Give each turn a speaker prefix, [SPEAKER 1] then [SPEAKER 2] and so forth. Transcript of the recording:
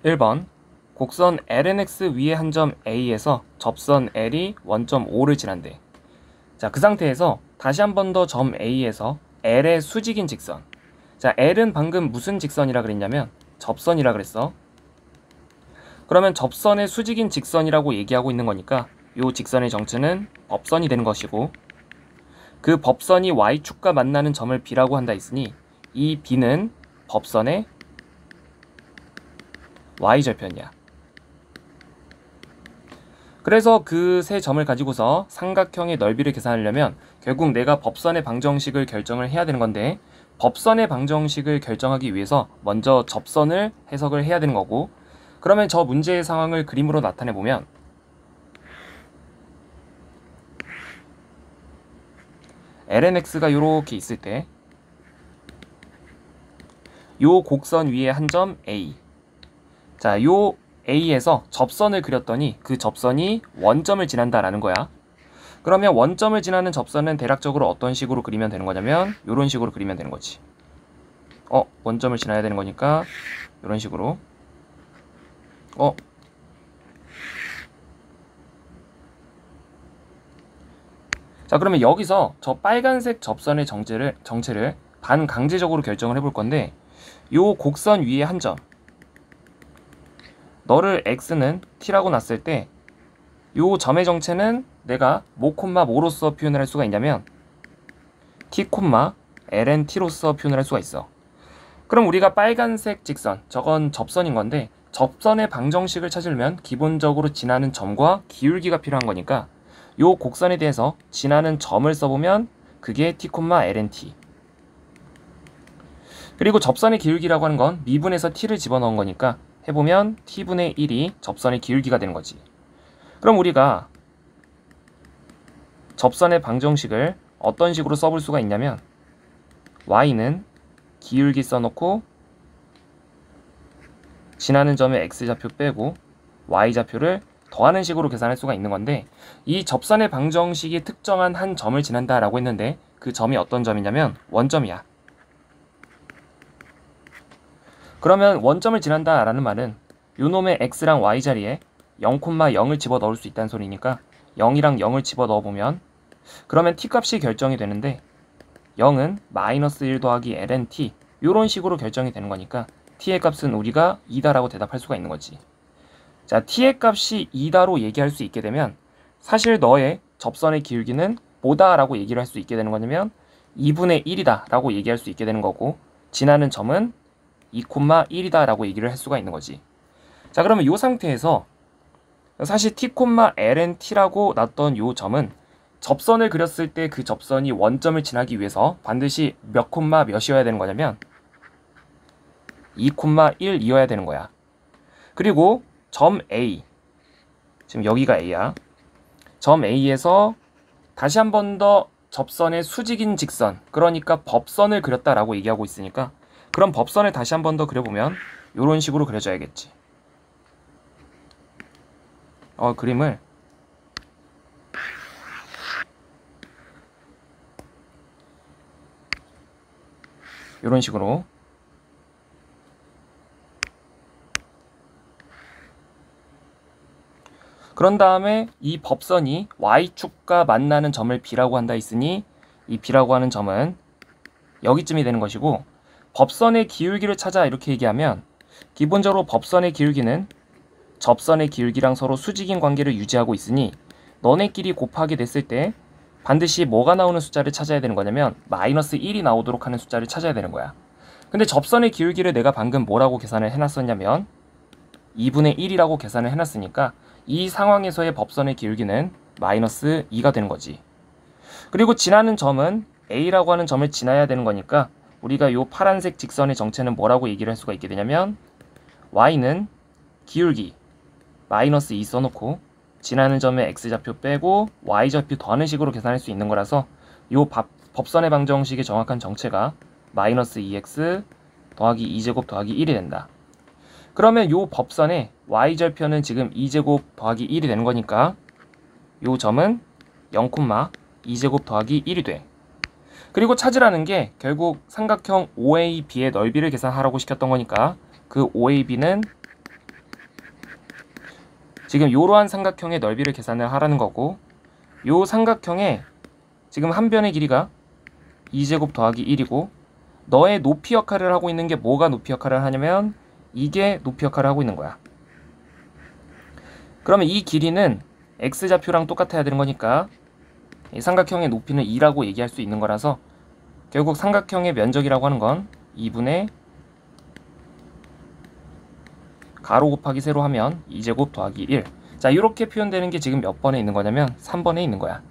[SPEAKER 1] 1번 곡선 LNX 위의 한 점 A에서 접선 L이 원점 O를 지난대. 자, 그 상태에서 다시 한 번 더 점 A에서 L의 수직인 직선. 자, L은 방금 무슨 직선이라 그랬냐면 접선이라 그랬어. 그러면 접선의 수직인 직선이라고 얘기하고 있는 거니까 이 직선의 정체는 법선이 되는 것이고, 그 법선이 Y축과 만나는 점을 B라고 한다 했으니 이 B는 법선의 Y절편이야. 그래서 그 세 점을 가지고서 삼각형의 넓이를 계산하려면 결국 내가 법선의 방정식을 결정을 해야 되는 건데, 법선의 방정식을 결정하기 위해서 먼저 접선을 해석을 해야 되는 거고, 그러면 저 문제의 상황을 그림으로 나타내 보면 LNX가 이렇게 있을 때 요 곡선 위에 한 점 A, 자, 요 A에서 접선을 그렸더니 그 접선이 원점을 지난다라는 거야. 그러면 원점을 지나는 접선은 대략적으로 어떤 식으로 그리면 되는 거냐면 이런 식으로 그리면 되는 거지. 원점을 지나야 되는 거니까 이런 식으로. 자, 그러면 여기서 저 빨간색 접선의 정체를 반강제적으로 결정을 해볼 건데, 요 곡선 위에 한 점, 너를 x는 t라고 놨을 때 요 점의 정체는 내가 뭐 콤마 뭐로서 표현을 할 수가 있냐면 t 콤마 lnt로서 표현을 할 수가 있어. 그럼 우리가 빨간색 직선, 저건 접선인 건데 접선의 방정식을 찾으려면 기본적으로 지나는 점과 기울기가 필요한 거니까 요 곡선에 대해서 지나는 점을 써보면 그게 t 콤마 lnt, 그리고 접선의 기울기라고 하는 건 미분에서 t를 집어넣은 거니까 해보면 t분의 1이 접선의 기울기가 되는 거지. 그럼 우리가 접선의 방정식을 어떤 식으로 써볼 수가 있냐면 y는 기울기 써놓고 지나는 점의 x좌표 빼고 y좌표를 더하는 식으로 계산할 수가 있는 건데, 이 접선의 방정식이 특정한 한 점을 지난다 라고 했는데 그 점이 어떤 점이냐면 원점이야. 그러면 원점을 지난다 라는 말은 요놈의 x랑 y 자리에 0,0을 집어넣을 수 있다는 소리니까 0이랑 0을 집어넣어보면 그러면 t 값이 결정이 되는데 0은 마이너스 1 더하기 ln t 요런 식으로 결정이 되는 거니까 t의 값은 우리가 2다라고 대답할 수가 있는 거지. 자, t의 값이 2다로 얘기할 수 있게 되면 사실 너의 접선의 기울기는 뭐다 라고 얘기를 할 수 있게 되는 거냐면 2분의 1이다 라고 얘기할 수 있게 되는 거고, 지나는 점은 2,1이다 라고 얘기를 할 수가 있는 거지. 자, 그러면 이 상태에서 사실 t, lnt라고 놨던 이 점은 접선을 그렸을 때 그 접선이 원점을 지나기 위해서 반드시 몇 콤마 몇이어야 되는 거냐면 2,1이어야 되는 거야. 그리고 점 A, 지금 여기가 A야. 점 A에서 다시 한 번 더 접선의 수직인 직선, 그러니까 법선을 그렸다라고 얘기하고 있으니까 그럼 법선을 다시 한 번 더 그려보면 이런 식으로 그려줘야겠지. 그림을 이런 식으로. 그런 다음에 이 법선이 Y축과 만나는 점을 B라고 한다 했으니 이 B라고 하는 점은 여기쯤이 되는 것이고, 법선의 기울기를 찾아 이렇게 얘기하면 기본적으로 법선의 기울기는 접선의 기울기랑 서로 수직인 관계를 유지하고 있으니 너네끼리 곱하게 됐을 때 반드시 뭐가 나오는 숫자를 찾아야 되는 거냐면 마이너스 1이 나오도록 하는 숫자를 찾아야 되는 거야. 근데 접선의 기울기를 내가 방금 뭐라고 계산을 해놨었냐면 2분의 1이라고 계산을 해놨으니까 이 상황에서의 법선의 기울기는 마이너스 2가 되는 거지. 그리고 지나는 점은 A라고 하는 점을 지나야 되는 거니까 우리가 이 파란색 직선의 정체는 뭐라고 얘기를 할 수가 있게 되냐면 Y는 기울기 마이너스 2 써놓고 지나는 점의 x좌표 빼고 y좌표 더하는 식으로 계산할 수 있는 거라서 이 법선의 방정식의 정확한 정체가 마이너스 2x 더하기 2제곱 더하기 1이 된다. 그러면 이 법선의 y절편은 지금 2제곱 더하기 1이 되는 거니까 이 점은 0,2제곱 더하기 1이 돼. 그리고 찾으라는 게 결국 삼각형 OAB의 넓이를 계산하라고 시켰던 거니까 그 OAB는 지금 이러한 삼각형의 넓이를 계산을 하라는 거고, 요 삼각형의 지금 한 변의 길이가 2제곱 더하기 1이고 너의 높이 역할을 하고 있는 게 뭐가 높이 역할을 하냐면 이게 높이 역할을 하고 있는 거야. 그러면 이 길이는 x좌표랑 똑같아야 되는 거니까 이 삼각형의 높이는 2라고 얘기할 수 있는 거라서 결국 삼각형의 면적이라고 하는 건 2분의 가로 곱하기 세로 하면 2제곱 더하기 1. 자, 이렇게 표현되는 게 지금 몇 번에 있는 거냐면 3번에 있는 거야.